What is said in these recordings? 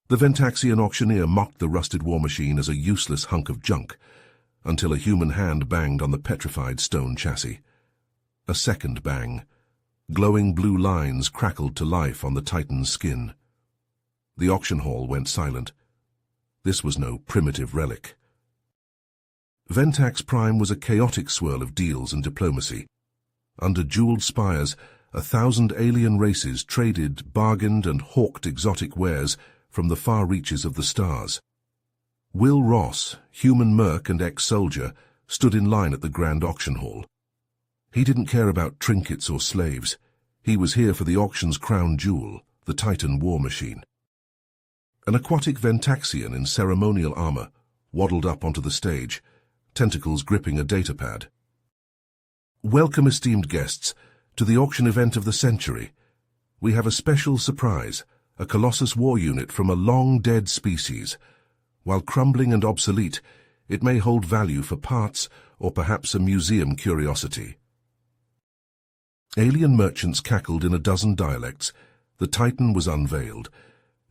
The Ventaxian auctioneer mocked the rusted war machine as a useless hunk of junk, until a human hand banged on the petrified stone chassis. A second bang. Glowing blue lines crackled to life on the Titan's skin. The auction hall went silent. This was no primitive relic. Ventax Prime was a chaotic swirl of deals and diplomacy. Under jeweled spires, 1,000 alien races traded, bargained, and hawked exotic wares from the far reaches of the stars. Will Ross, human merc and ex-soldier, stood in line at the grand auction hall. He didn't care about trinkets or slaves. He was here for the auction's crown jewel, the Titan war machine. An aquatic Ventaxian in ceremonial armor waddled up onto the stage, tentacles gripping a datapad. Welcome, esteemed guests, to the auction event of the century. We have a special surprise, a Colossus war unit from a long-dead species. While crumbling and obsolete, it may hold value for parts or perhaps a museum curiosity. Alien merchants cackled in a dozen dialects. The Titan was unveiled.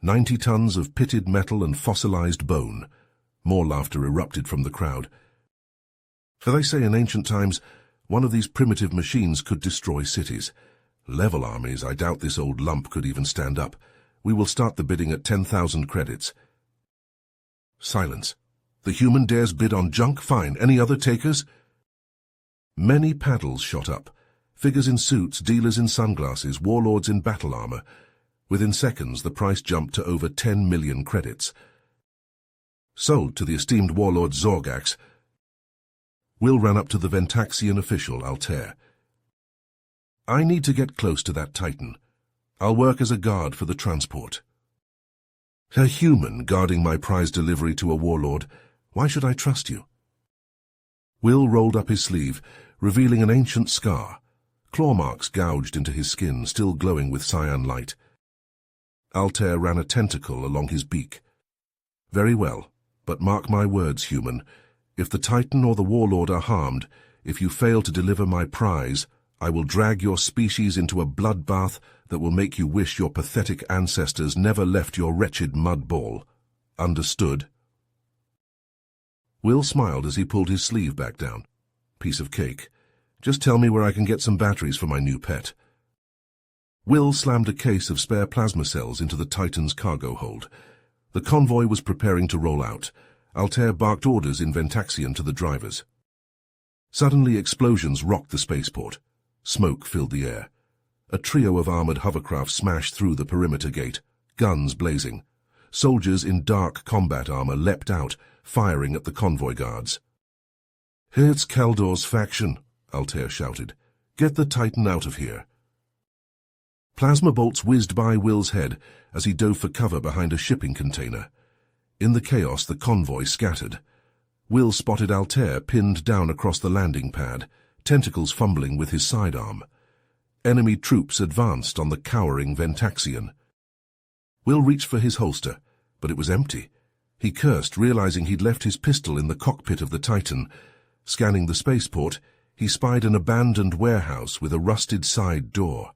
90 tons of pitted metal and fossilized bone. More laughter erupted from the crowd. For they say in ancient times, one of these primitive machines could destroy cities. Level armies, I doubt this old lump could even stand up. We will start the bidding at 10,000 credits. Silence. The human dares bid on junk? Fine. Any other takers? Many paddles shot up. Figures in suits, dealers in sunglasses, warlords in battle armor. Within seconds, the price jumped to over 10 million credits. Sold to the esteemed warlord Zorgax. Will ran up to the Ventaxian official, Altair. I need to get close to that Titan. I'll work as a guard for the transport. A human guarding my prize delivery to a warlord. Why should I trust you? Will rolled up his sleeve, revealing an ancient scar. Claw marks gouged into his skin, still glowing with cyan light. Altair ran a tentacle along his beak. Very well, but mark my words, human. If the Titan or the warlord are harmed, if you fail to deliver my prize, I will drag your species into a bloodbath that will make you wish your pathetic ancestors never left your wretched mud ball. Understood? Will smiled as he pulled his sleeve back down. Piece of cake. Just tell me where I can get some batteries for my new pet. Will slammed a case of spare plasma cells into the Titan's cargo hold. The convoy was preparing to roll out. Altair barked orders in Ventaxian to the drivers. Suddenly explosions rocked the spaceport. Smoke filled the air. A trio of armored hovercraft smashed through the perimeter gate, guns blazing. Soldiers in dark combat armor leapt out, firing at the convoy guards. "It's Kaldor's faction," Altair shouted. "Get the Titan out of here." Plasma bolts whizzed by Will's head as he dove for cover behind a shipping container. In the chaos, the convoy scattered. Will spotted Altair pinned down across the landing pad, tentacles fumbling with his sidearm. Enemy troops advanced on the cowering Ventaxian. Will reached for his holster, but it was empty. He cursed, realizing he'd left his pistol in the cockpit of the Titan. Scanning the spaceport, he spied an abandoned warehouse with a rusted side door.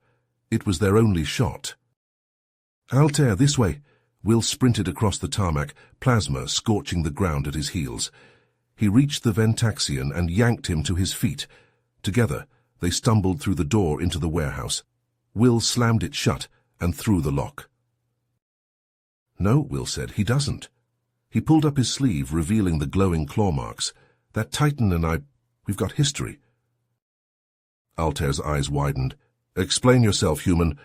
It was their only shot. "Altair, this way!" Will sprinted across the tarmac, plasma scorching the ground at his heels. He reached the Ventaxian and yanked him to his feet. Together, they stumbled through the door into the warehouse. Will slammed it shut and threw the lock. "No," Will said, "he doesn't." He pulled up his sleeve, revealing the glowing claw marks. "That Titan and we've got history." Altair's eyes widened. "Explain yourself, human."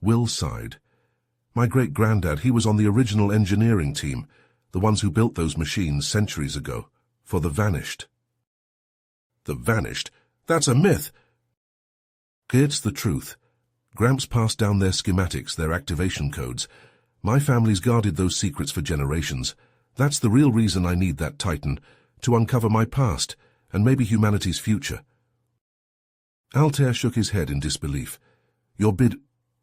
Will sighed. "My great-granddad, he was on the original engineering team, the ones who built those machines centuries ago, for the Vanished." "The Vanished? That's a myth." "It's the truth. Gramps passed down their schematics, their activation codes. My family's guarded those secrets for generations. That's the real reason I need that Titan, to uncover my past, and maybe humanity's future." Altair shook his head in disbelief. "Your bid,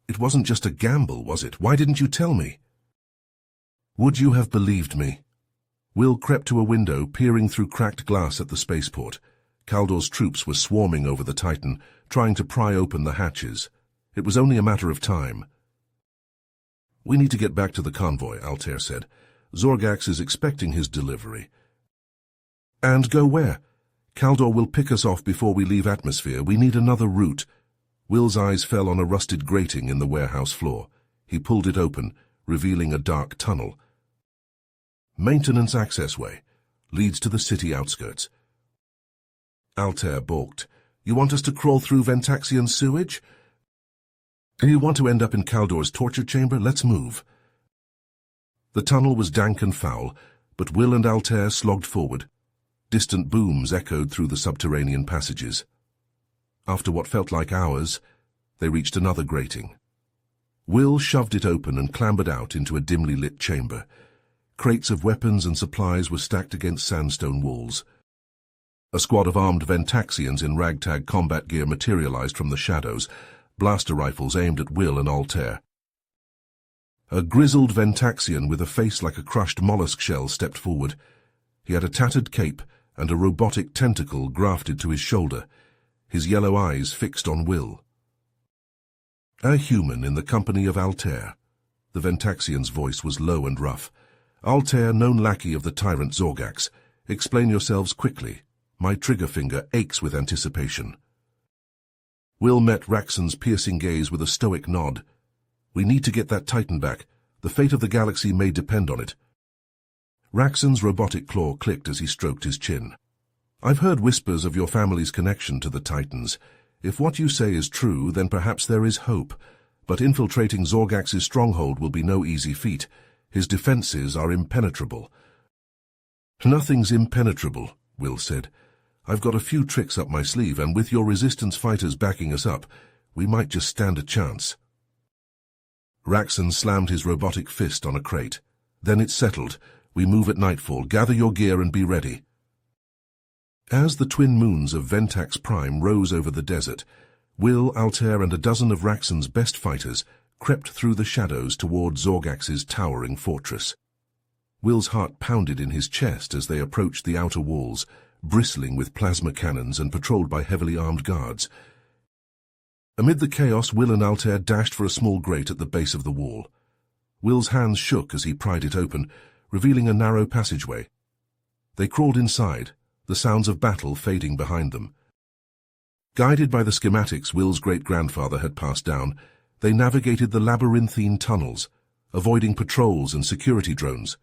it wasn't just a gamble, was it? Why didn't you tell me?" "Would you have believed me?" Will crept to a window, peering through cracked glass at the spaceport. Kaldor's troops were swarming over the Titan, trying to pry open the hatches. It was only a matter of time. We need to get back to the convoy, Altair said. Zorgax is expecting his delivery. And go where? Kaldor will pick us off before we leave atmosphere. We need another route. Will's eyes fell on a rusted grating in the warehouse floor. He pulled it open, revealing a dark tunnel. Maintenance access way. Leads to the city outskirts. Altair balked. You want us to crawl through Ventaxian sewage? You want to end up in Kaldor's torture chamber? Let's move. The tunnel was dank and foul, but Will and Altair slogged forward. Distant booms echoed through the subterranean passages. After what felt like hours, they reached another grating. Will shoved it open and clambered out into a dimly lit chamber. Crates of weapons and supplies were stacked against sandstone walls. A squad of armed Ventaxians in ragtag combat gear materialized from the shadows, blaster rifles aimed at Will and Altair. A grizzled Ventaxian with a face like a crushed mollusk shell stepped forward. He had a tattered cape and a robotic tentacle grafted to his shoulder, his yellow eyes fixed on Will. A human in the company of Altair. The Ventaxian's voice was low and rough. Altair, known lackey of the tyrant Zorgax. Explain yourselves quickly. My trigger finger aches with anticipation. Will met Raxon's piercing gaze with a stoic nod. We need to get that Titan back. The fate of the galaxy may depend on it. Raxon's robotic claw clicked as he stroked his chin. I've heard whispers of your family's connection to the Titans. If what you say is true, then perhaps there is hope. But infiltrating Zorgax's stronghold will be no easy feat. His defenses are impenetrable. Nothing's impenetrable, Will said. I've got a few tricks up my sleeve, and with your resistance fighters backing us up, we might just stand a chance. Raxon slammed his robotic fist on a crate. Then it settled. We move at nightfall. Gather your gear and be ready. As the twin moons of Ventax Prime rose over the desert, Will, Altair, and a dozen of Raxon's best fighters crept through the shadows toward Zorgax's towering fortress. Will's heart pounded in his chest as they approached the outer walls, bristling with plasma cannons and patrolled by heavily armed guards. Amid the chaos, Will and Altair dashed for a small grate at the base of the wall. Will's hands shook as he pried it open, revealing a narrow passageway. They crawled inside, the sounds of battle fading behind them. Guided by the schematics Will's great-grandfather had passed down, they navigated the labyrinthine tunnels, avoiding patrols and security drones.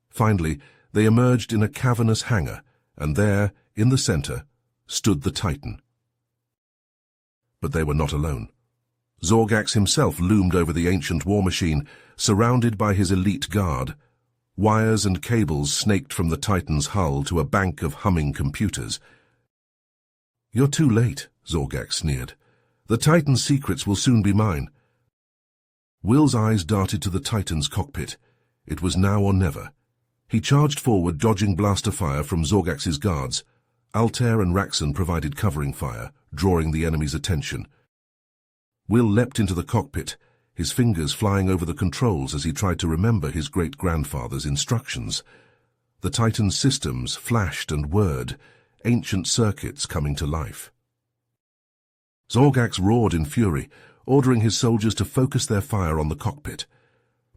Finally, they emerged in a cavernous hangar, and there, in the center, stood the Titan. But they were not alone. Zorgax himself loomed over the ancient war machine, surrounded by his elite guard. Wires and cables snaked from the Titan's hull to a bank of humming computers. You're too late, Zorgax sneered. The Titan's secrets will soon be mine. Will's eyes darted to the Titan's cockpit. It was now or never. He charged forward, dodging blaster fire from Zorgax's guards. Altair and Raxon provided covering fire, drawing the enemy's attention. Will leapt into the cockpit, his fingers flying over the controls as he tried to remember his great-grandfather's instructions. The Titan's systems flashed and whirred, ancient circuits coming to life. Zorgax roared in fury, ordering his soldiers to focus their fire on the cockpit.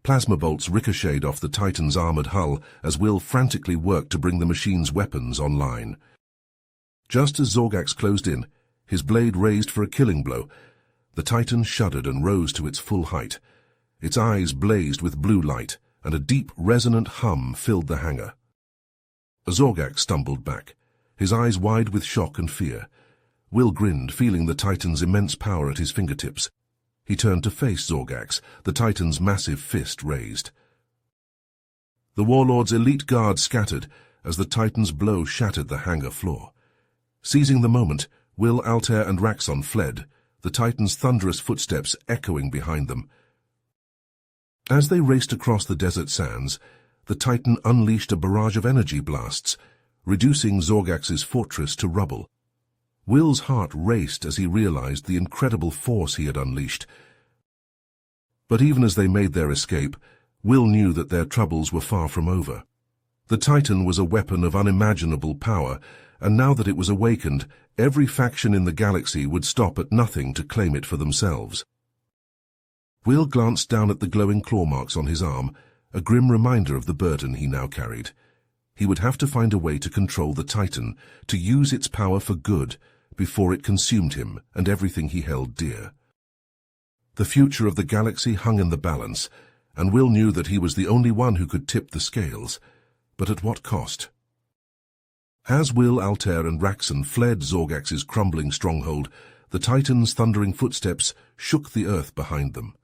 Plasma bolts ricocheted off the Titan's armored hull as Will frantically worked to bring the machine's weapons online. Just as Zorgax closed in, his blade raised for a killing blow, the Titan shuddered and rose to its full height. Its eyes blazed with blue light, and a deep, resonant hum filled the hangar. Zorgax stumbled back, his eyes wide with shock and fear. Will grinned, feeling the Titan's immense power at his fingertips. He turned to face Zorgax, the Titan's massive fist raised. The warlord's elite guard scattered as the Titan's blow shattered the hangar floor. Seizing the moment, Will, Altair, and Raxon fled, the Titan's thunderous footsteps echoing behind them. As they raced across the desert sands, the Titan unleashed a barrage of energy blasts, reducing Zorgax's fortress to rubble. Will's heart raced as he realized the incredible force he had unleashed. But even as they made their escape, Will knew that their troubles were far from over. The Titan was a weapon of unimaginable power, and now that it was awakened, every faction in the galaxy would stop at nothing to claim it for themselves. Will glanced down at the glowing claw marks on his arm, a grim reminder of the burden he now carried. He would have to find a way to control the Titan, to use its power for good, before it consumed him and everything he held dear. The future of the galaxy hung in the balance, and Will knew that he was the only one who could tip the scales. But at what cost? As Will, Altair, and Raxon fled Zorgax's crumbling stronghold, the Titan's thundering footsteps shook the earth behind them.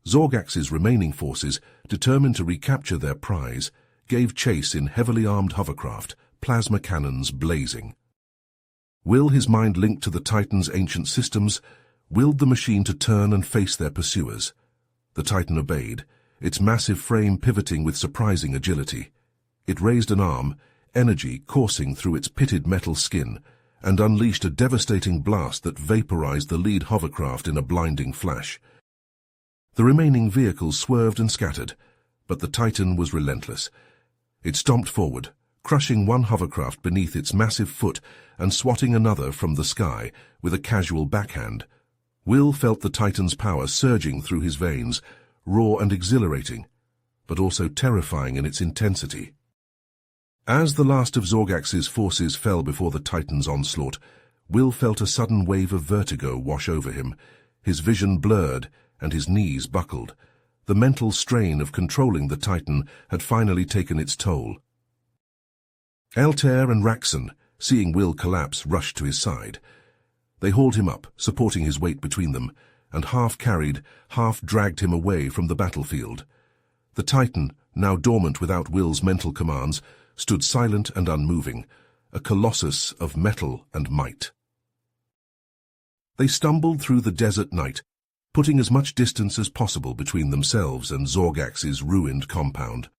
Zorgax's remaining forces, determined to recapture their prize, gave chase in heavily armed hovercraft, plasma cannons blazing. Will, his mind linked to the Titan's ancient systems, willed the machine to turn and face their pursuers. The Titan obeyed, its massive frame pivoting with surprising agility. It raised an arm, energy coursing through its pitted metal skin, and unleashed a devastating blast that vaporized the lead hovercraft in a blinding flash. The remaining vehicles swerved and scattered, but the Titan was relentless. It stomped forward, crushing one hovercraft beneath its massive foot and swatting another from the sky with a casual backhand. Will felt the Titan's power surging through his veins, raw and exhilarating, but also terrifying in its intensity. As the last of Zorgax's forces fell before the Titan's onslaught, Will felt a sudden wave of vertigo wash over him. His vision blurred and his knees buckled. The mental strain of controlling the Titan had finally taken its toll. Altair and Raxon, seeing Will collapse, rushed to his side. They hauled him up, supporting his weight between them, and half-carried, half-dragged him away from the battlefield. The Titan, now dormant without Will's mental commands, stood silent and unmoving, a colossus of metal and might. They stumbled through the desert night, putting as much distance as possible between themselves and Zorgax's ruined compound.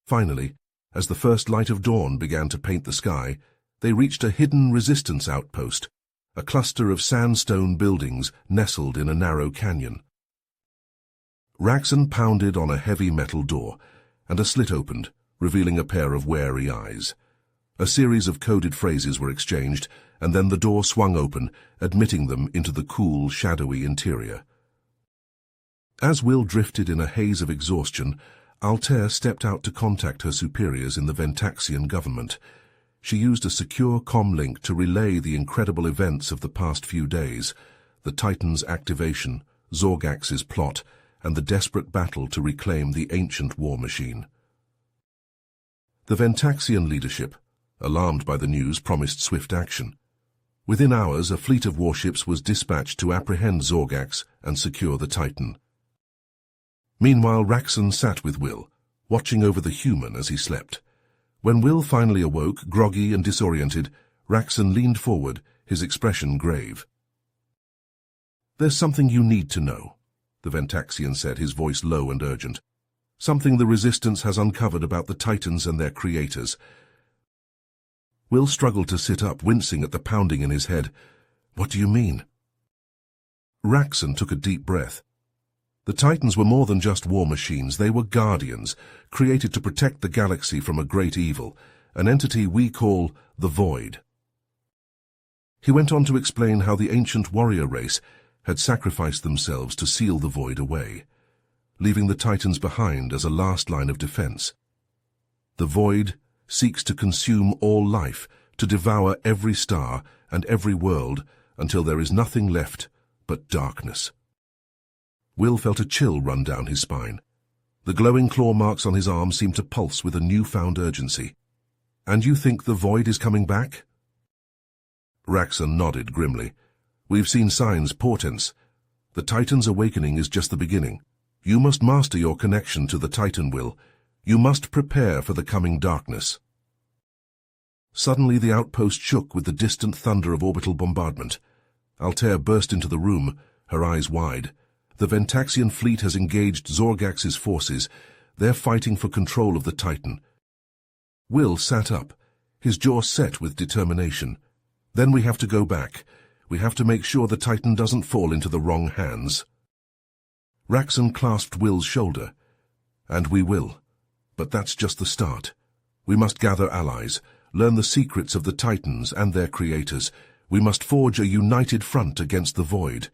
Finally, as the first light of dawn began to paint the sky, they reached a hidden resistance outpost, a cluster of sandstone buildings nestled in a narrow canyon. Raxon pounded on a heavy metal door, and a slit opened, revealing a pair of wary eyes. A series of coded phrases were exchanged, and then the door swung open, admitting them into the cool, shadowy interior. As Will drifted in a haze of exhaustion, Altair stepped out to contact her superiors in the Ventaxian government. She used a secure comm link to relay the incredible events of the past few days, the Titan's activation, Zorgax's plot, and the desperate battle to reclaim the ancient war machine. The Ventaxian leadership, alarmed by the news, promised swift action. Within hours, a fleet of warships was dispatched to apprehend Zorgax and secure the Titan. Meanwhile, Raxon sat with Will, watching over the human as he slept. When Will finally awoke, groggy and disoriented, Raxon leaned forward, his expression grave. "There's something you need to know," the Ventaxian said, his voice low and urgent. "Something the Resistance has uncovered about the Titans and their creators." Will struggled to sit up, wincing at the pounding in his head. "What do you mean?" Raxon took a deep breath. The Titans were more than just war machines. They were guardians, created to protect the galaxy from a great evil, an entity we call the Void. He went on to explain how the ancient warrior race had sacrificed themselves to seal the Void away, leaving the Titans behind as a last line of defense. The Void seeks to consume all life, to devour every star and every world until there is nothing left but darkness. Will felt a chill run down his spine. The glowing claw marks on his arm seemed to pulse with a newfound urgency. "And you think the Void is coming back?" Raxon nodded grimly. "We've seen signs, portents. The Titan's awakening is just the beginning. You must master your connection to the Titan, Will. You must prepare for the coming darkness." Suddenly the outpost shook with the distant thunder of orbital bombardment. Altair burst into the room, her eyes wide. The Ventaxian fleet has engaged Zorgax's forces. They're fighting for control of the Titan. Will sat up, his jaw set with determination. "Then we have to go back. We have to make sure the Titan doesn't fall into the wrong hands." Raxon clasped Will's shoulder. "And we will. But that's just the start. We must gather allies, learn the secrets of the Titans and their creators. We must forge a united front against the Void."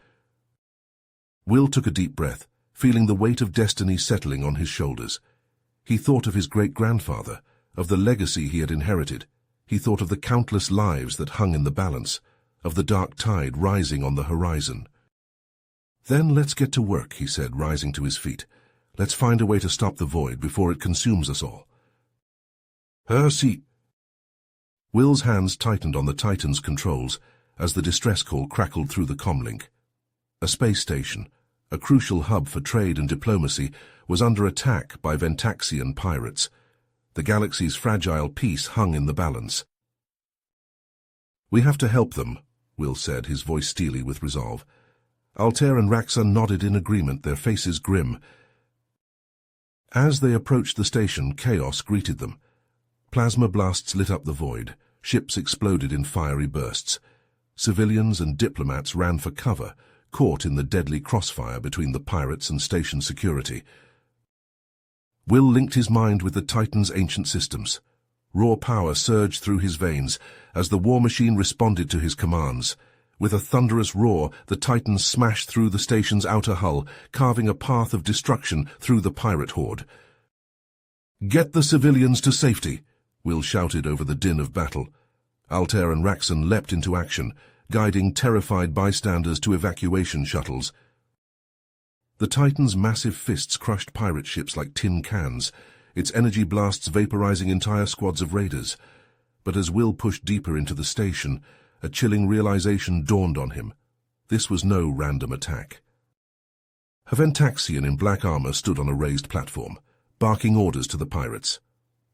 Will took a deep breath, feeling the weight of destiny settling on his shoulders. He thought of his great-grandfather, of the legacy he had inherited. He thought of the countless lives that hung in the balance, of the dark tide rising on the horizon. "Then let's get to work," he said, rising to his feet. "Let's find a way to stop the void before it consumes us all." "See." Will's hands tightened on the Titan's controls as the distress call crackled through the comlink. A space station, a crucial hub for trade and diplomacy, was under attack by Ventaxian pirates. The galaxy's fragile peace hung in the balance. "We have to help them," Will said, his voice steely with resolve. Altair and Raxan nodded in agreement, their faces grim. As they approached the station, chaos greeted them. Plasma blasts lit up the void. Ships exploded in fiery bursts. Civilians and diplomats ran for cover, caught in the deadly crossfire between the pirates and station security. Will linked his mind with the Titan's ancient systems. Raw power surged through his veins as the war machine responded to his commands. With a thunderous roar, the Titan smashed through the station's outer hull, carving a path of destruction through the pirate horde. "Get the civilians to safety," Will shouted over the din of battle. Altair and Raxan leapt into action, guiding terrified bystanders to evacuation shuttles. The Titan's massive fists crushed pirate ships like tin cans, its energy blasts vaporizing entire squads of raiders. But as Will pushed deeper into the station, a chilling realization dawned on him. This was no random attack. A Ventaxian in black armor stood on a raised platform, barking orders to the pirates.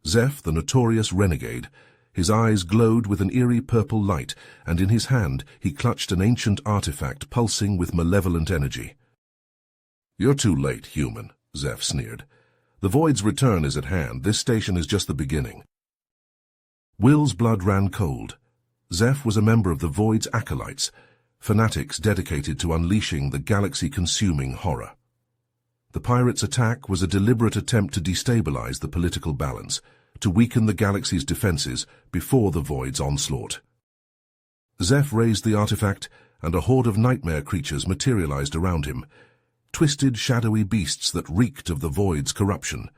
Zeph, the notorious renegade, his eyes glowed with an eerie purple light, and in his hand he clutched an ancient artifact pulsing with malevolent energy. "You're too late, human," Zeph sneered. "The Void's return is at hand. This station is just the beginning." Will's blood ran cold. Zeph was a member of the Void's acolytes, fanatics dedicated to unleashing the galaxy-consuming horror. The pirates' attack was a deliberate attempt to destabilize the political balance, to weaken the galaxy's defenses before the Void's onslaught. Zeph raised the artifact, and a horde of nightmare creatures materialized around him, twisted, shadowy beasts that reeked of the Void's corruption.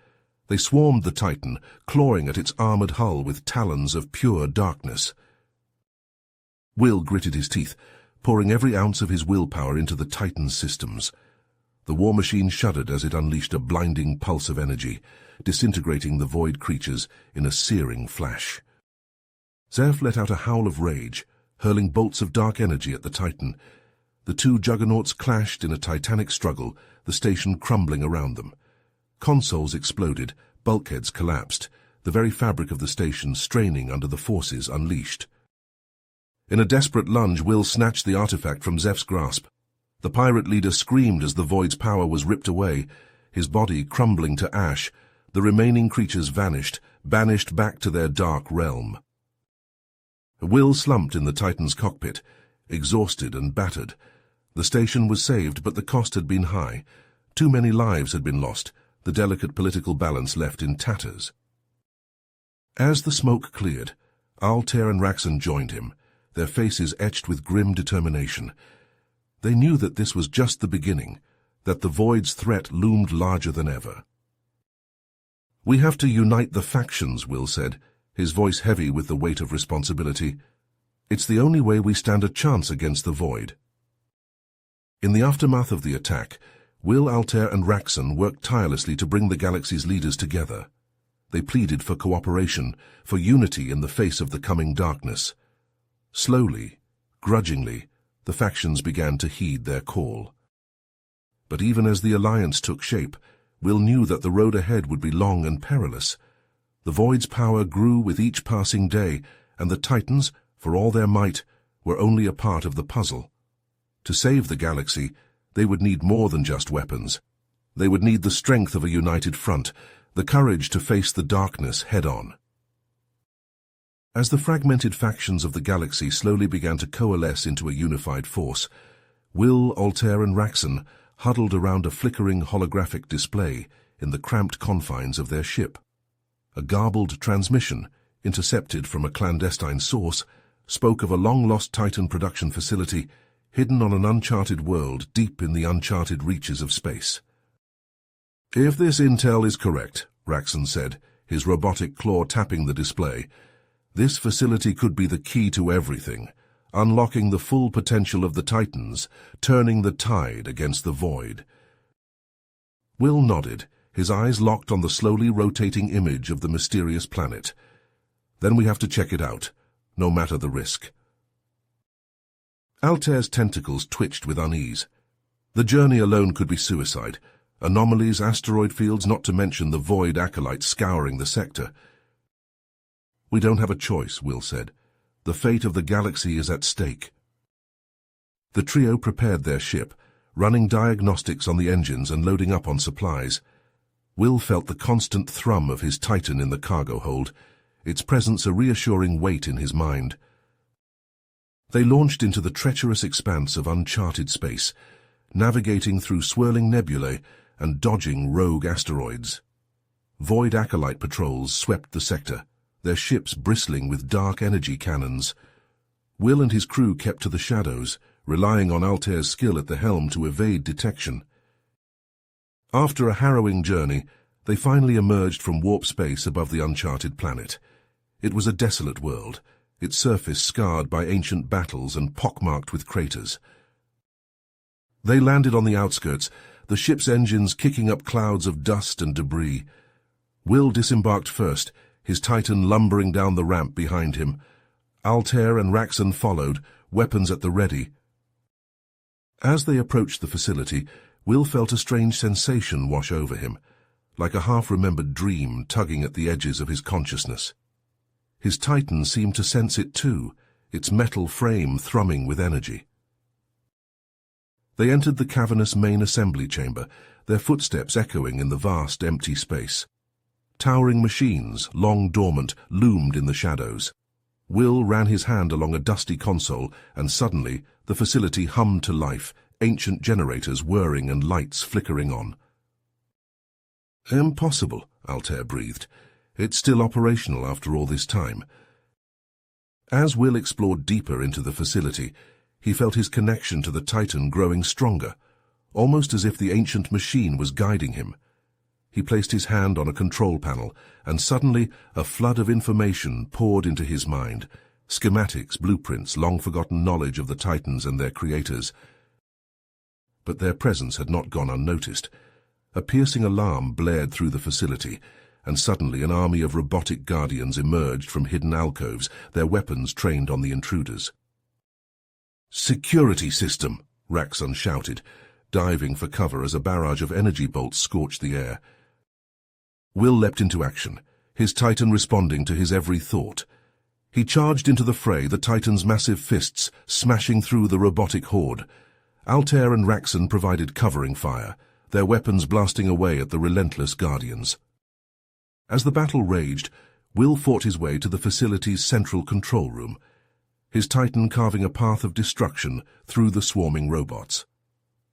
They swarmed the Titan, clawing at its armored hull with talons of pure darkness. Will gritted his teeth, pouring every ounce of his willpower into the Titan's systems. The war machine shuddered as it unleashed a blinding pulse of energy, disintegrating the Void creatures in a searing flash. Zeph let out a howl of rage, hurling bolts of dark energy at the Titan. The two juggernauts clashed in a titanic struggle, the station crumbling around them. Consoles exploded, bulkheads collapsed, the very fabric of the station straining under the forces unleashed. In a desperate lunge, Will snatched the artifact from Zeph's grasp. The pirate leader screamed as the Void's power was ripped away, his body crumbling to ash. The remaining creatures vanished, banished back to their dark realm. Will slumped in the Titan's cockpit, exhausted and battered. The station was saved, but the cost had been high. Too many lives had been lost, the delicate political balance left in tatters. As the smoke cleared, Altair and Raxan joined him, their faces etched with grim determination. They knew that this was just the beginning, that the Void's threat loomed larger than ever. "We have to unite the factions," Will said, his voice heavy with the weight of responsibility. "It's the only way we stand a chance against the Void." In the aftermath of the attack, Will, Altair and Raxan worked tirelessly to bring the galaxy's leaders together. They pleaded for cooperation, for unity in the face of the coming darkness. Slowly, grudgingly, the factions began to heed their call. But even as the alliance took shape, Will knew that the road ahead would be long and perilous. The Void's power grew with each passing day, and the Titans, for all their might, were only a part of the puzzle. To save the galaxy, they would need more than just weapons. They would need the strength of a united front, the courage to face the darkness head-on. As the fragmented factions of the galaxy slowly began to coalesce into a unified force, Will, Altair and Raxan huddled around a flickering holographic display in the cramped confines of their ship. A garbled transmission, intercepted from a clandestine source, spoke of a long-lost Titan production facility hidden on an uncharted world deep in the uncharted reaches of space. If this intel is correct, Raxon said, his robotic claw tapping the display, this facility could be the key to everything, unlocking the full potential of the Titans, turning the tide against the void. Will nodded, his eyes locked on the slowly rotating image of the mysterious planet. Then we have to check it out, no matter the risk. Altair's tentacles twitched with unease. The journey alone could be suicide. Anomalies, asteroid fields, not to mention the void acolytes scouring the sector. We don't have a choice, Will said. The fate of the galaxy is at stake. The trio prepared their ship, running diagnostics on the engines and loading up on supplies. Will felt the constant thrum of his Titan in the cargo hold, its presence a reassuring weight in his mind. They launched into the treacherous expanse of uncharted space, navigating through swirling nebulae and dodging rogue asteroids. Void acolyte patrols swept the sector, their ships bristling with dark energy cannons. Will and his crew kept to the shadows, relying on Altair's skill at the helm to evade detection. After a harrowing journey, they finally emerged from warp space above the uncharted planet. It was a desolate world, its surface scarred by ancient battles and pockmarked with craters. They landed on the outskirts, the ship's engines kicking up clouds of dust and debris. Will disembarked first, his Titan lumbering down the ramp behind him. Altair and Raxon followed, weapons at the ready. As they approached the facility, Will felt a strange sensation wash over him, like a half-remembered dream tugging at the edges of his consciousness. His Titan seemed to sense it too, its metal frame thrumming with energy. They entered the cavernous main assembly chamber, their footsteps echoing in the vast empty space. Towering machines, long dormant, loomed in the shadows. Will ran his hand along a dusty console, and suddenly the facility hummed to life, ancient generators whirring and lights flickering on. "Impossible," Altair breathed. "It's still operational after all this time." As Will explored deeper into the facility, he felt his connection to the Titan growing stronger, almost as if the ancient machine was guiding him. He placed his hand on a control panel, and suddenly a flood of information poured into his mind. Schematics, blueprints, long-forgotten knowledge of the Titans and their creators. But their presence had not gone unnoticed. A piercing alarm blared through the facility, and suddenly an army of robotic guardians emerged from hidden alcoves, their weapons trained on the intruders. "Security system!" Raxon shouted, diving for cover as a barrage of energy bolts scorched the air. Will leapt into action, his Titan responding to his every thought. He charged into the fray, the Titan's massive fists smashing through the robotic horde. Altair and Raxon provided covering fire, their weapons blasting away at the relentless guardians. As the battle raged, Will fought his way to the facility's central control room, his Titan carving a path of destruction through the swarming robots.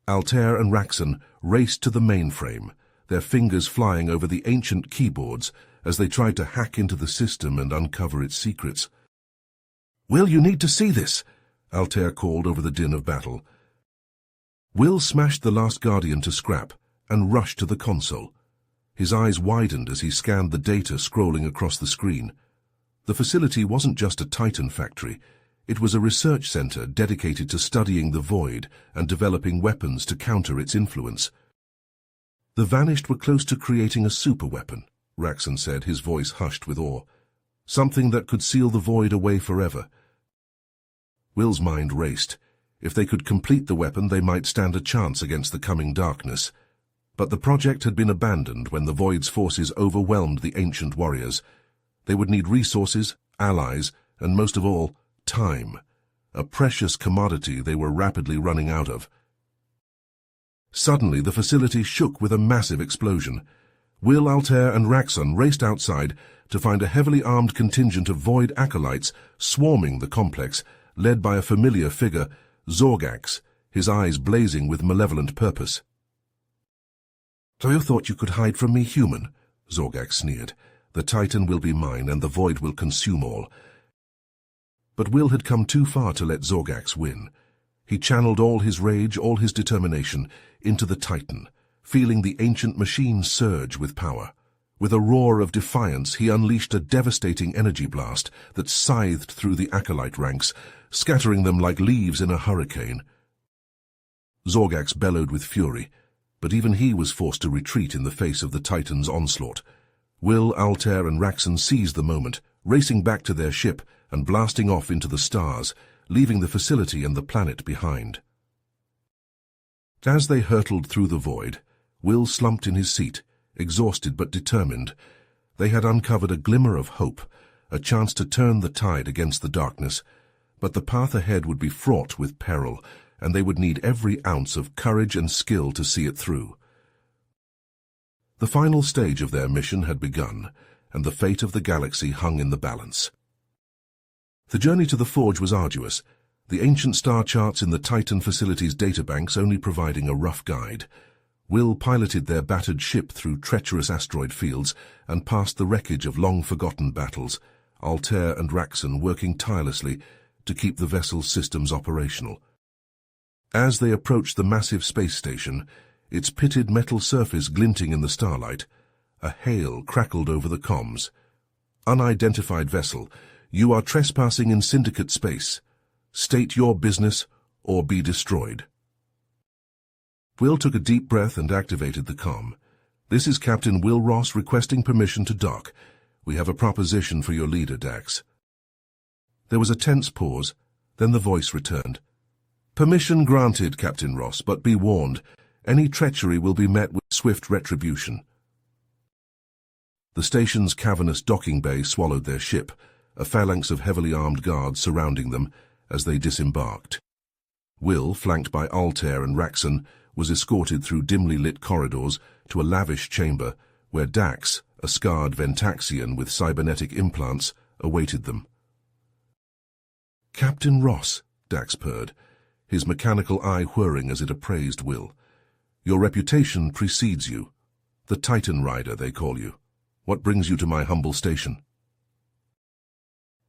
Altair and Raxon raced to the mainframe, their fingers flying over the ancient keyboards as they tried to hack into the system and uncover its secrets. "Will, you need to see this!" Altair called over the din of battle. Will smashed the last Guardian to scrap and rushed to the console. His eyes widened as he scanned the data scrolling across the screen. The facility wasn't just a Titan factory. It was a research center dedicated to studying the void and developing weapons to counter its influence. "The Vanished were close to creating a superweapon," Raxon said, his voice hushed with awe. "Something that could seal the void away forever." Will's mind raced. If they could complete the weapon, they might stand a chance against the coming darkness. But the project had been abandoned when the void's forces overwhelmed the ancient warriors. They would need resources, allies, and most of all, time, a precious commodity they were rapidly running out of. Suddenly, the facility shook with a massive explosion. Will, Altair, and Raxon raced outside to find a heavily armed contingent of void acolytes swarming the complex, led by a familiar figure, Zorgax, his eyes blazing with malevolent purpose. "So you thought you could hide from me, human?" Zorgax sneered. "The Titan will be mine, and the void will consume all." But Will had come too far to let Zorgax win. He channeled all his rage, all his determination, into the Titan, feeling the ancient machine surge with power. With a roar of defiance, he unleashed a devastating energy blast that scythed through the acolyte ranks, scattering them like leaves in a hurricane. Zorgax bellowed with fury, but even he was forced to retreat in the face of the Titan's onslaught. Will, Altair, and Raxon seized the moment, racing back to their ship and blasting off into the stars, leaving the facility and the planet behind. As they hurtled through the void, Will slumped in his seat, exhausted but determined. They had uncovered a glimmer of hope, a chance to turn the tide against the darkness, but the path ahead would be fraught with peril, and they would need every ounce of courage and skill to see it through. The final stage of their mission had begun, and the fate of the galaxy hung in the balance. The journey to the Forge was arduous, the ancient star charts in the Titan facility's databanks only providing a rough guide. Will piloted their battered ship through treacherous asteroid fields and past the wreckage of long-forgotten battles, Altair and Raxon working tirelessly to keep the vessel's systems operational. As they approached the massive space station, its pitted metal surface glinting in the starlight, a hail crackled over the comms. "Unidentified vessel, you are trespassing in Syndicate space. State your business or be destroyed." Will took a deep breath and activated the comm. "This is Captain Will Ross requesting permission to dock. We have a proposition for your leader, Dax." There was a tense pause, then the voice returned. "Permission granted, Captain Ross, but be warned, any treachery will be met with swift retribution." The station's cavernous docking bay swallowed their ship, a phalanx of heavily armed guards surrounding them as they disembarked. Will, flanked by Altair and Raxon, was escorted through dimly lit corridors to a lavish chamber where Dax, a scarred Ventaxian with cybernetic implants, awaited them. "Captain Ross," Dax purred, his mechanical eye whirring as it appraised Will. "Your reputation precedes you. The Titan Rider, they call you. What brings you to my humble station?"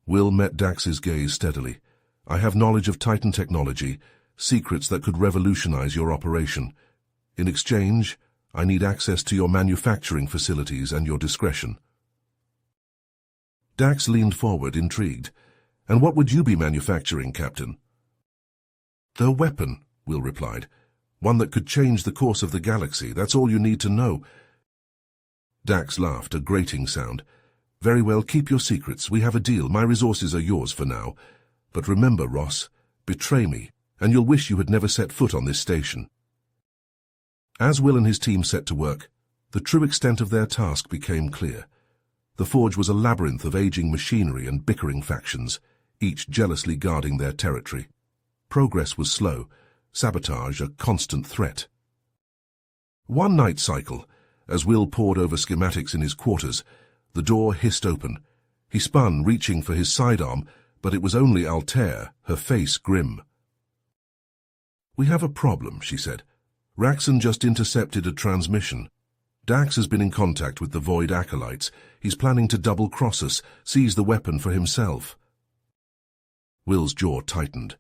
Will met Dax's gaze steadily. "I have knowledge of Titan technology, secrets that could revolutionize your operation. In exchange, I need access to your manufacturing facilities and your discretion." Dax leaned forward, intrigued. "And what would you be manufacturing, Captain?" "The weapon," Will replied. "One that could change the course of the galaxy. That's all you need to know." Dax laughed, a grating sound. "Very well, keep your secrets. We have a deal. My resources are yours for now. But remember, Ross, betray me, and you'll wish you had never set foot on this station." As Will and his team set to work, the true extent of their task became clear. The Forge was a labyrinth of aging machinery and bickering factions, each jealously guarding their territory. Progress was slow, sabotage a constant threat. One night cycle, as Will pored over schematics in his quarters, the door hissed open. He spun, reaching for his sidearm, but it was only Altair, her face grim. "We have a problem," she said. "Raxon just intercepted a transmission. Dax has been in contact with the Void Acolytes. He's planning to double-cross us, seize the weapon for himself." Will's jaw tightened.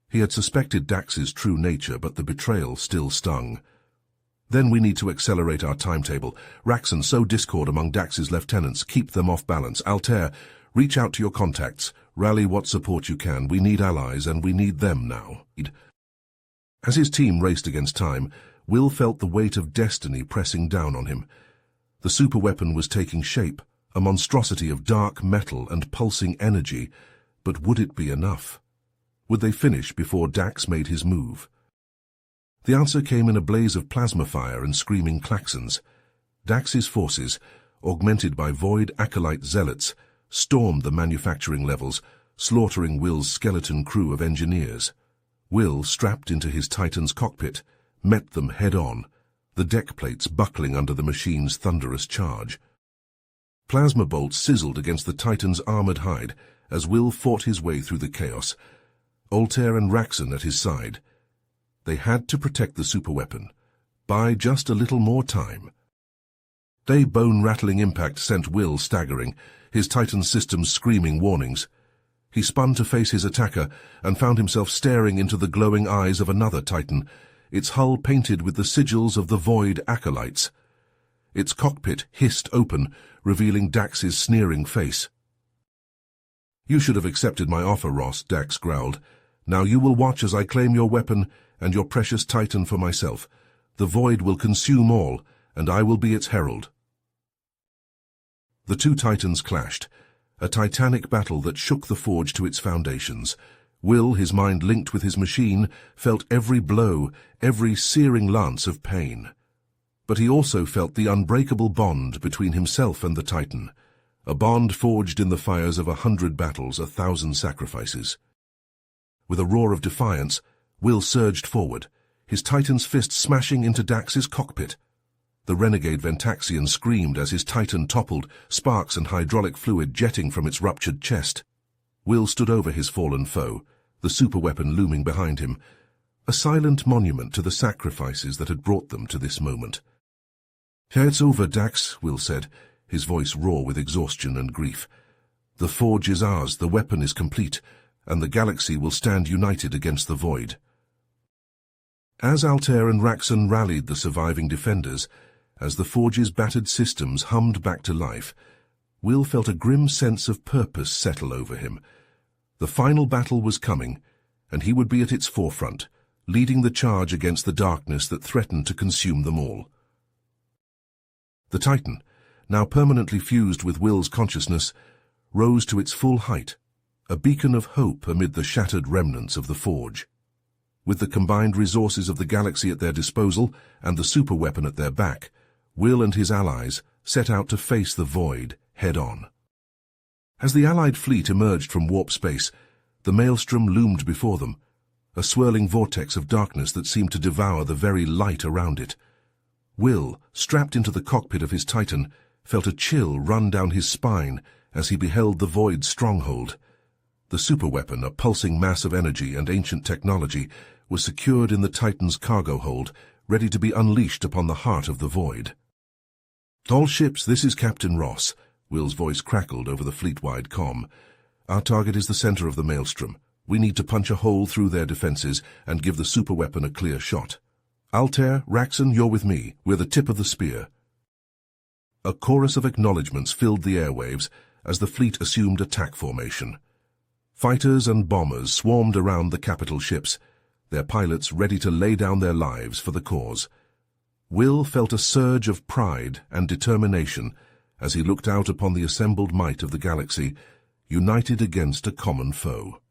He had suspected Dax's true nature, but the betrayal still stung. "Then we need to accelerate our timetable. Raxon, sow discord among Dax's lieutenants. Keep them off balance. Altair, reach out to your contacts. Rally what support you can. We need allies, and we need them now." As his team raced against time, Will felt the weight of destiny pressing down on him. The superweapon was taking shape, a monstrosity of dark metal and pulsing energy, but would it be enough? Would they finish before Dax made his move? The answer came in a blaze of plasma fire and screaming klaxons. Dax's forces, augmented by Void Acolyte zealots, stormed the manufacturing levels, slaughtering Will's skeleton crew of engineers. Will, strapped into his Titan's cockpit, met them head-on, the deck plates buckling under the machine's thunderous charge. Plasma bolts sizzled against the Titan's armored hide as Will fought his way through the chaos, Altair and Raxon at his side. They had to protect the superweapon. Buy just a little more time. A bone-rattling impact sent Will staggering, his Titan's systems screaming warnings. He spun to face his attacker and found himself staring into the glowing eyes of another Titan, its hull painted with the sigils of the Void acolytes. Its cockpit hissed open, revealing Dax's sneering face. "You should have accepted my offer, Ross," Dax growled. "Now you will watch as I claim your weapon and your precious Titan for myself. The Void will consume all, and I will be its herald." The two Titans clashed, a titanic battle that shook the forge to its foundations. Will, his mind linked with his machine, felt every blow, every searing lance of pain. But he also felt the unbreakable bond between himself and the Titan, a bond forged in the fires of 100 battles, 1,000 sacrifices. With a roar of defiance, Will surged forward, his Titan's fist smashing into Dax's cockpit. The renegade Ventaxian screamed as his Titan toppled, sparks and hydraulic fluid jetting from its ruptured chest. Will stood over his fallen foe, the superweapon looming behind him, a silent monument to the sacrifices that had brought them to this moment. "It's over, Dax," Will said, his voice raw with exhaustion and grief. "The forge is ours, the weapon is complete, and the galaxy will stand united against the Void." As Altair and Raxon rallied the surviving defenders, as the forge's battered systems hummed back to life, Will felt a grim sense of purpose settle over him. The final battle was coming, and he would be at its forefront, leading the charge against the darkness that threatened to consume them all. The Titan, now permanently fused with Will's consciousness, rose to its full height, a beacon of hope amid the shattered remnants of the forge. With the combined resources of the galaxy at their disposal and the superweapon at their back, Will and his allies set out to face the Void head-on. As the Allied fleet emerged from warp space, the maelstrom loomed before them, a swirling vortex of darkness that seemed to devour the very light around it. Will, strapped into the cockpit of his Titan, felt a chill run down his spine as he beheld the Void's stronghold. The superweapon, a pulsing mass of energy and ancient technology, was secured in the Titan's cargo hold, ready to be unleashed upon the heart of the Void. "All ships, this is Captain Ross," Will's voice crackled over the fleet-wide comm. "Our target is the center of the maelstrom. We need to punch a hole through their defenses and give the superweapon a clear shot. Altair, Raxon, you're with me. We're the tip of the spear." A chorus of acknowledgements filled the airwaves as the fleet assumed attack formation. Fighters and bombers swarmed around the capital ships, their pilots ready to lay down their lives for the cause. Will felt a surge of pride and determination as he looked out upon the assembled might of the galaxy, united against a common foe.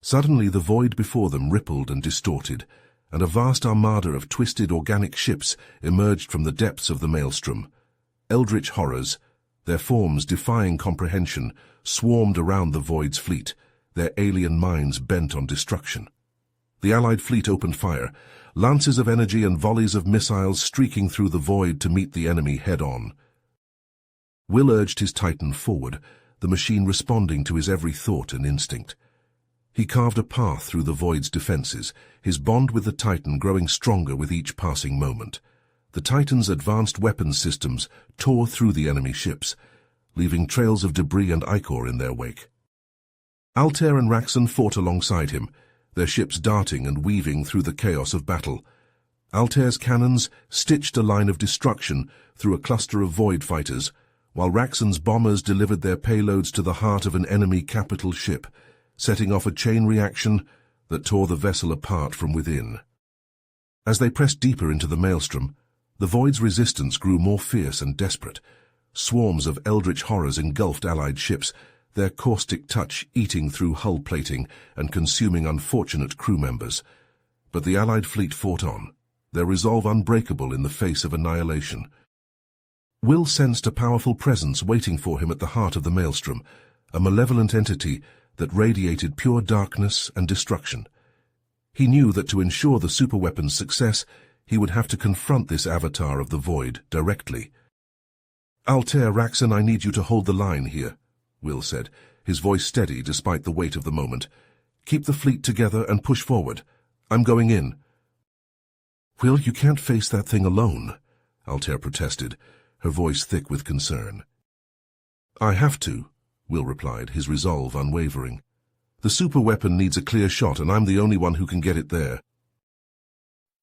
Suddenly the Void before them rippled and distorted, and a vast armada of twisted organic ships emerged from the depths of the maelstrom. Eldritch horrors, their forms defying comprehension, swarmed around the Void's fleet, their alien minds bent on destruction. The Allied fleet opened fire, lances of energy and volleys of missiles streaking through the Void to meet the enemy head-on. Will urged his Titan forward, the machine responding to his every thought and instinct. He carved a path through the Void's defenses, his bond with the Titan growing stronger with each passing moment. The Titan's advanced weapons systems tore through the enemy ships, leaving trails of debris and ichor in their wake. Altair and Raxon fought alongside him, their ships darting and weaving through the chaos of battle. Altair's cannons stitched a line of destruction through a cluster of Void fighters, while Raxon's bombers delivered their payloads to the heart of an enemy capital ship, setting off a chain reaction that tore the vessel apart from within. As they pressed deeper into the maelstrom, the Void's resistance grew more fierce and desperate. Swarms of eldritch horrors engulfed Allied ships, their caustic touch eating through hull plating and consuming unfortunate crew members. But the Allied fleet fought on, their resolve unbreakable in the face of annihilation. Will sensed a powerful presence waiting for him at the heart of the maelstrom, a malevolent entity that radiated pure darkness and destruction. He knew that to ensure the superweapon's success, he would have to confront this avatar of the Void directly. "Altair, Raxon, I need you to hold the line here," Will said, his voice steady despite the weight of the moment. "Keep the fleet together and push forward. I'm going in." "Will, you can't face that thing alone," Altair protested, her voice thick with concern. "I have to," Will replied, his resolve unwavering. "The superweapon needs a clear shot, and I'm the only one who can get it there."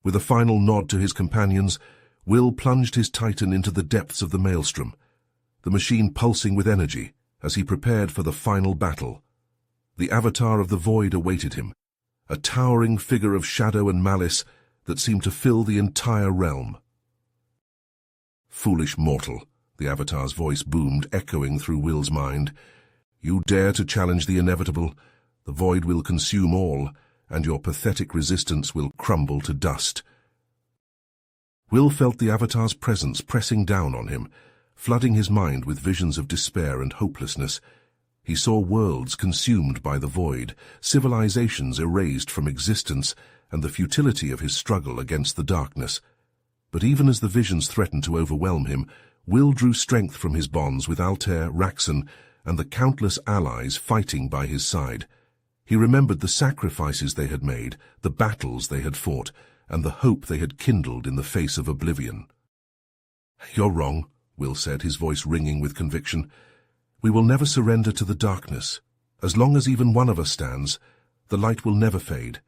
With a final nod to his companions, Will plunged his Titan into the depths of the maelstrom, the machine pulsing with energy as he prepared for the final battle. The avatar of the void awaited him, a towering figure of shadow and malice that seemed to fill the entire realm. "Foolish mortal," the avatar's voice boomed, echoing through Will's mind. "You dare to challenge the inevitable? The void will consume all, and your pathetic resistance will crumble to dust." Will felt the avatar's presence pressing down on him, flooding his mind with visions of despair and hopelessness. He saw worlds consumed by the void, civilizations erased from existence, and the futility of his struggle against the darkness. But even as the visions threatened to overwhelm him, Will drew strength from his bonds with Altair, Raxon, and the countless allies fighting by his side. He remembered the sacrifices they had made, the battles they had fought, and the hope they had kindled in the face of oblivion. "You're wrong," Will said, his voice ringing with conviction. "We will never surrender to the darkness. As long as even one of us stands, the light will never fade."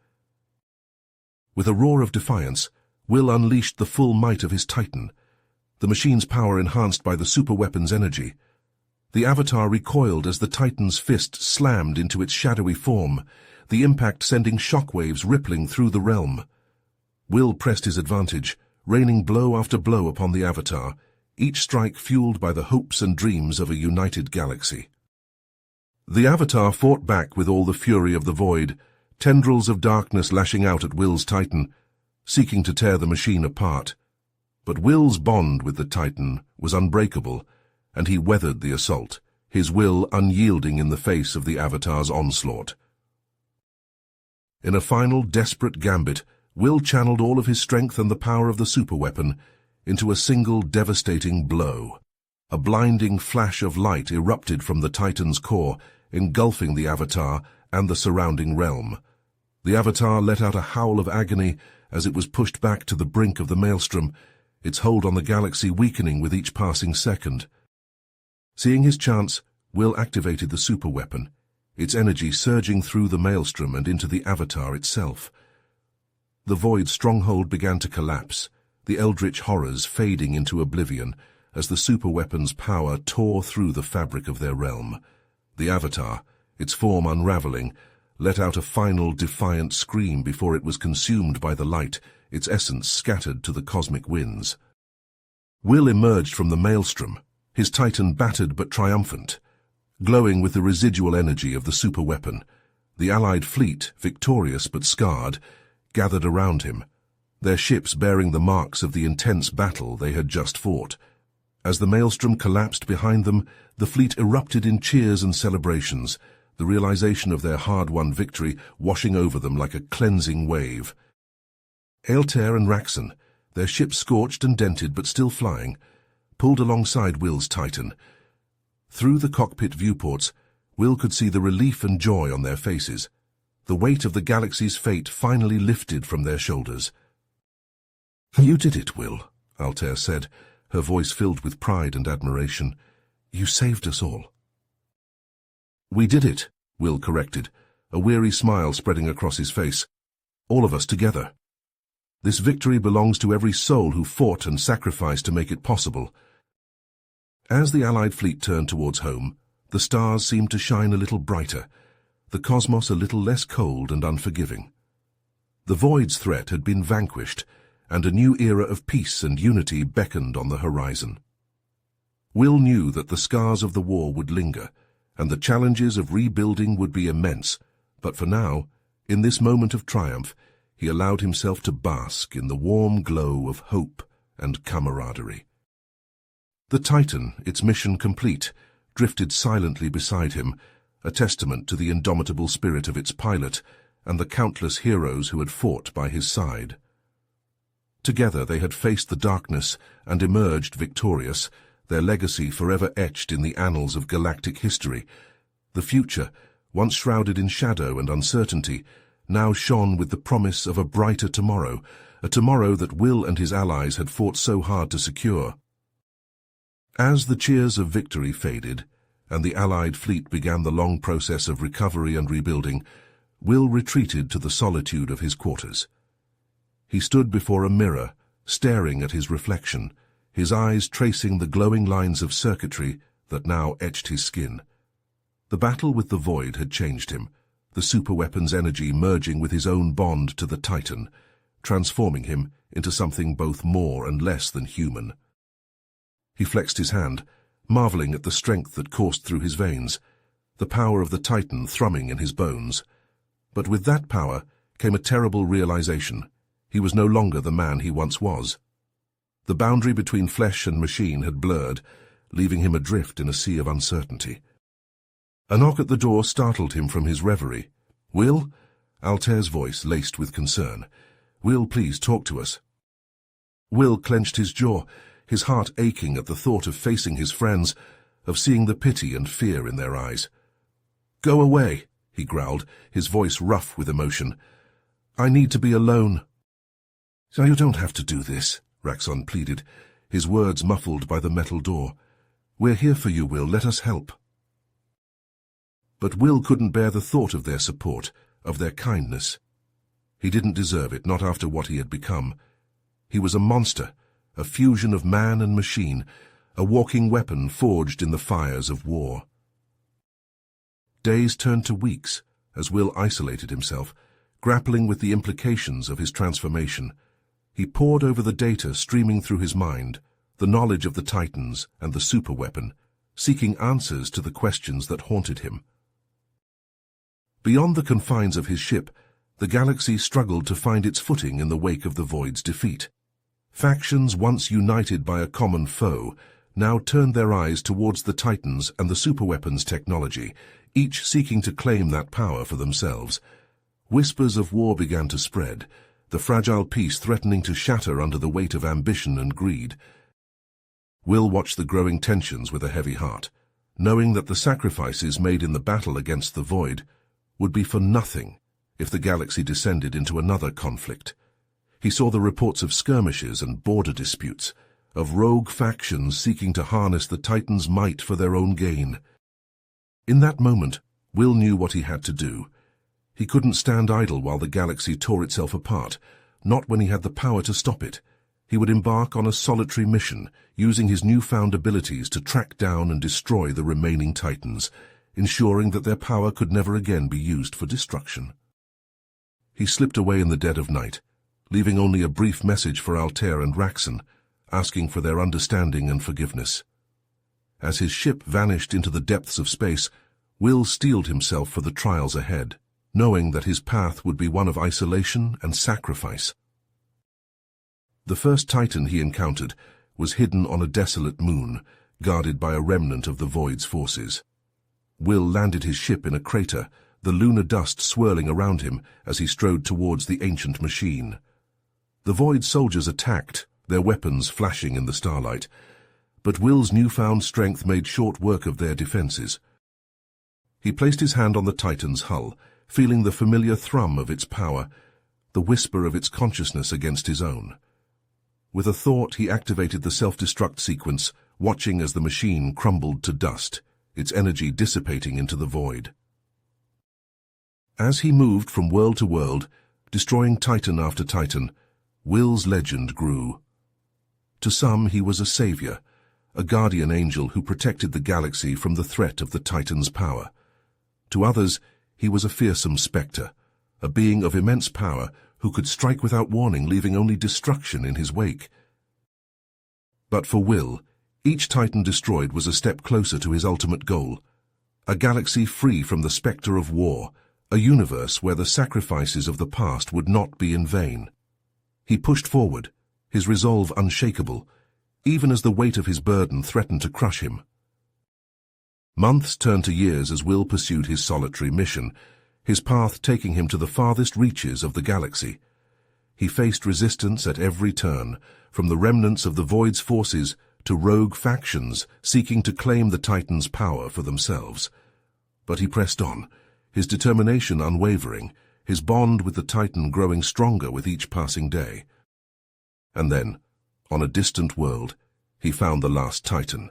With a roar of defiance, Will unleashed the full might of his Titan, the machine's power enhanced by the superweapon's energy. The avatar recoiled as the Titan's fist slammed into its shadowy form, the impact sending shockwaves rippling through the realm. Will pressed his advantage, raining blow after blow upon the avatar, each strike fueled by the hopes and dreams of a united galaxy. The avatar fought back with all the fury of the void, tendrils of darkness lashing out at Will's Titan, seeking to tear the machine apart. But Will's bond with the Titan was unbreakable, and he weathered the assault, his will unyielding in the face of the avatar's onslaught. In a final desperate gambit, Will channeled all of his strength and the power of the superweapon into a single devastating blow. A blinding flash of light erupted from the Titan's core, engulfing the avatar and the surrounding realm. The avatar let out a howl of agony as it was pushed back to the brink of the maelstrom, its hold on the galaxy weakening with each passing second. Seeing his chance, Will activated the superweapon, its energy surging through the maelstrom and into the avatar itself. The void's stronghold began to collapse, the eldritch horrors fading into oblivion as the superweapon's power tore through the fabric of their realm. The avatar, its form unraveling, let out a final defiant scream before it was consumed by the light, its essence scattered to the cosmic winds. Will emerged from the maelstrom, his Titan battered but triumphant, glowing with the residual energy of the superweapon. The Allied fleet, victorious but scarred, gathered around him, their ships bearing the marks of the intense battle they had just fought. As the maelstrom collapsed behind them, the fleet erupted in cheers and celebrations, the realization of their hard-won victory washing over them like a cleansing wave. Altair and Raxon, their ships scorched and dented but still flying, pulled alongside Will's Titan. Through the cockpit viewports, Will could see the relief and joy on their faces. The weight of the galaxy's fate finally lifted from their shoulders. "You did it, Will," Altair said, her voice filled with pride and admiration. "You saved us all." "We did it," Will corrected, a weary smile spreading across his face. "All of us together. This victory belongs to every soul who fought and sacrificed to make it possible." As the Allied fleet turned towards home, the stars seemed to shine a little brighter, the cosmos a little less cold and unforgiving. The void's threat had been vanquished, and a new era of peace and unity beckoned on the horizon. Will knew that the scars of the war would linger, and the challenges of rebuilding would be immense, but for now, in this moment of triumph, he allowed himself to bask in the warm glow of hope and camaraderie. The Titan, its mission complete, drifted silently beside him, a testament to the indomitable spirit of its pilot and the countless heroes who had fought by his side. Together they had faced the darkness and emerged victorious, their legacy forever etched in the annals of galactic history. The future, once shrouded in shadow and uncertainty, now shone with the promise of a brighter tomorrow, a tomorrow that Will and his allies had fought so hard to secure. As the cheers of victory faded, and the Allied fleet began the long process of recovery and rebuilding, Will retreated to the solitude of his quarters. He stood before a mirror, staring at his reflection, his eyes tracing the glowing lines of circuitry that now etched his skin. The battle with the void had changed him, the superweapon's energy merging with his own bond to the Titan, transforming him into something both more and less than human. He flexed his hand, marveling at the strength that coursed through his veins, the power of the Titan thrumming in his bones. But with that power came a terrible realization. He was no longer the man he once was. The boundary between flesh and machine had blurred, leaving him adrift in a sea of uncertainty. A knock at the door startled him from his reverie. "Will?" Altair's voice laced with concern. "Will, please talk to us." Will clenched his jaw, his heart aching at the thought of facing his friends, of seeing the pity and fear in their eyes. "Go away," he growled, his voice rough with emotion. "I need to be alone." "So you don't have to do this," Raxon pleaded, his words muffled by the metal door. "We're here for you, Will. Let us help." But Will couldn't bear the thought of their support, of their kindness. He didn't deserve it, not after what he had become. He was a monster, a fusion of man and machine, a walking weapon forged in the fires of war. Days turned to weeks as Will isolated himself, grappling with the implications of his transformation. He pored over the data streaming through his mind, the knowledge of the Titans and the superweapon, seeking answers to the questions that haunted him. Beyond the confines of his ship, the galaxy struggled to find its footing in the wake of the Void's defeat. Factions once united by a common foe now turned their eyes towards the Titans and the superweapons technology, each seeking to claim that power for themselves. Whispers of war began to spread, the fragile peace threatening to shatter under the weight of ambition and greed. Will watched the growing tensions with a heavy heart, knowing that the sacrifices made in the battle against the Void would be for nothing if the galaxy descended into another conflict. He saw the reports of skirmishes and border disputes, of rogue factions seeking to harness the Titan's might for their own gain. In that moment, Will knew what he had to do. He couldn't stand idle while the galaxy tore itself apart, not when he had the power to stop it. He would embark on a solitary mission, using his newfound abilities to track down and destroy the remaining Titans, ensuring that their power could never again be used for destruction. He slipped away in the dead of night, leaving only a brief message for Altair and Raxon, asking for their understanding and forgiveness. As his ship vanished into the depths of space, Will steeled himself for the trials ahead, knowing that his path would be one of isolation and sacrifice. The first Titan he encountered was hidden on a desolate moon, guarded by a remnant of the Void's forces. Will landed his ship in a crater, the lunar dust swirling around him as he strode towards the ancient machine. The Void soldiers attacked, their weapons flashing in the starlight, but Will's newfound strength made short work of their defenses. He placed his hand on the Titan's hull, feeling the familiar thrum of its power, the whisper of its consciousness against his own. With a thought, he activated the self-destruct sequence, watching as the machine crumbled to dust, its energy dissipating into the void. As he moved from world to world, destroying Titan after Titan, Will's legend grew. To some, he was a savior, a guardian angel who protected the galaxy from the threat of the Titan's power. To others, he was a fearsome spectre, a being of immense power who could strike without warning, leaving only destruction in his wake. But for Will, each Titan destroyed was a step closer to his ultimate goal, a galaxy free from the spectre of war, a universe where the sacrifices of the past would not be in vain. He pushed forward, his resolve unshakable, even as the weight of his burden threatened to crush him. Months turned to years as Will pursued his solitary mission, his path taking him to the farthest reaches of the galaxy. He faced resistance at every turn, from the remnants of the Void's forces to rogue factions seeking to claim the Titan's power for themselves. But he pressed on, his determination unwavering, his bond with the Titan growing stronger with each passing day. And then, on a distant world, he found the last Titan,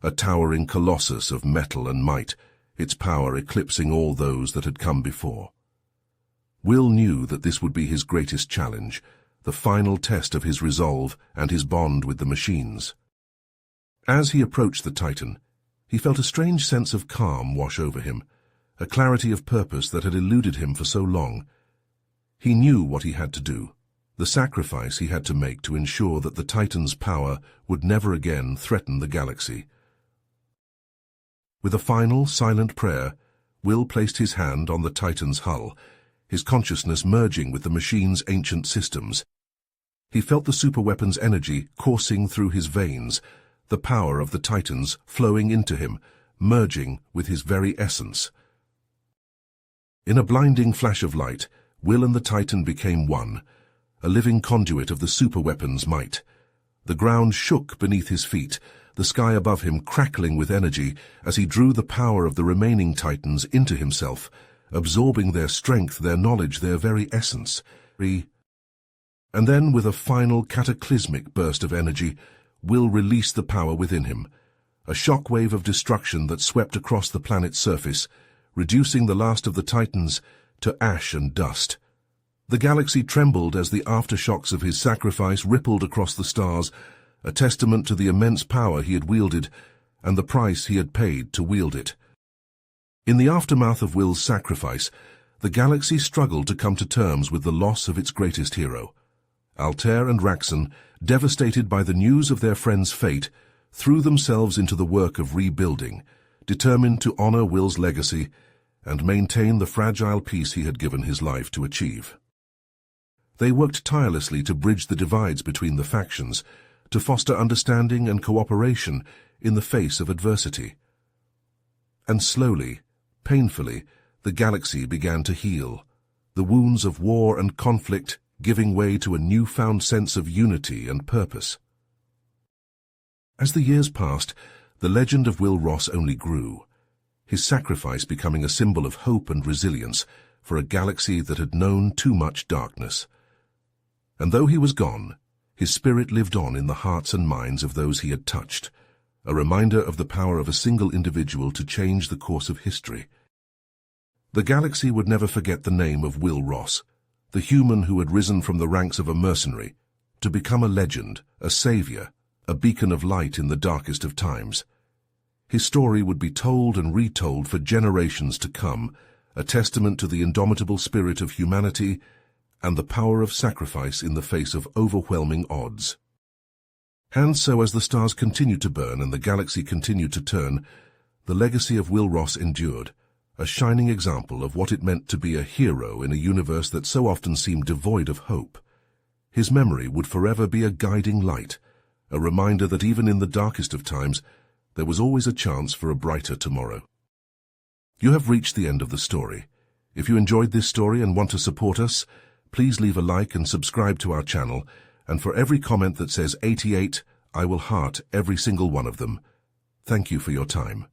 a towering colossus of metal and might, its power eclipsing all those that had come before. Will knew that this would be his greatest challenge, the final test of his resolve and his bond with the machines. As he approached the Titan, he felt a strange sense of calm wash over him, a clarity of purpose that had eluded him for so long. He knew what he had to do, the sacrifice he had to make to ensure that the Titan's power would never again threaten the galaxy. With a final, silent prayer, Will placed his hand on the Titan's hull, his consciousness merging with the machine's ancient systems. He felt the superweapon's energy coursing through his veins, the power of the Titans flowing into him, merging with his very essence. In a blinding flash of light, Will and the Titan became one, a living conduit of the superweapon's might. The ground shook beneath his feet, the sky above him crackling with energy as he drew the power of the remaining Titans into himself, absorbing their strength, their knowledge, their very essence. And then, with a final cataclysmic burst of energy, Will released the power within him, a shockwave of destruction that swept across the planet's surface, reducing the last of the Titans to ash and dust. The galaxy trembled as the aftershocks of his sacrifice rippled across the stars, a testament to the immense power he had wielded and the price he had paid to wield it. In the aftermath of Will's sacrifice, the galaxy struggled to come to terms with the loss of its greatest hero. Altair and Raxon, devastated by the news of their friend's fate, threw themselves into the work of rebuilding, determined to honor Will's legacy and maintain the fragile peace he had given his life to achieve. They worked tirelessly to bridge the divides between the factions, to foster understanding and cooperation in the face of adversity. And slowly, painfully, the galaxy began to heal, the wounds of war and conflict giving way to a newfound sense of unity and purpose. As the years passed, the legend of Will Ross only grew, his sacrifice becoming a symbol of hope and resilience for a galaxy that had known too much darkness. And though he was gone, his spirit lived on in the hearts and minds of those he had touched, a reminder of the power of a single individual to change the course of history. The galaxy would never forget the name of Will Ross, the human who had risen from the ranks of a mercenary to become a legend, a savior, a beacon of light in the darkest of times. His story would be told and retold for generations to come, a testament to the indomitable spirit of humanity and the power of sacrifice in the face of overwhelming odds. And so, as the stars continued to burn and the galaxy continued to turn, the legacy of Will Ross endured, a shining example of what it meant to be a hero in a universe that so often seemed devoid of hope. His memory would forever be a guiding light, a reminder that even in the darkest of times, there was always a chance for a brighter tomorrow. You have reached the end of the story. If you enjoyed this story and want to support us, please leave a like and subscribe to our channel, and for every comment that says 88, I will heart every single one of them. Thank you for your time.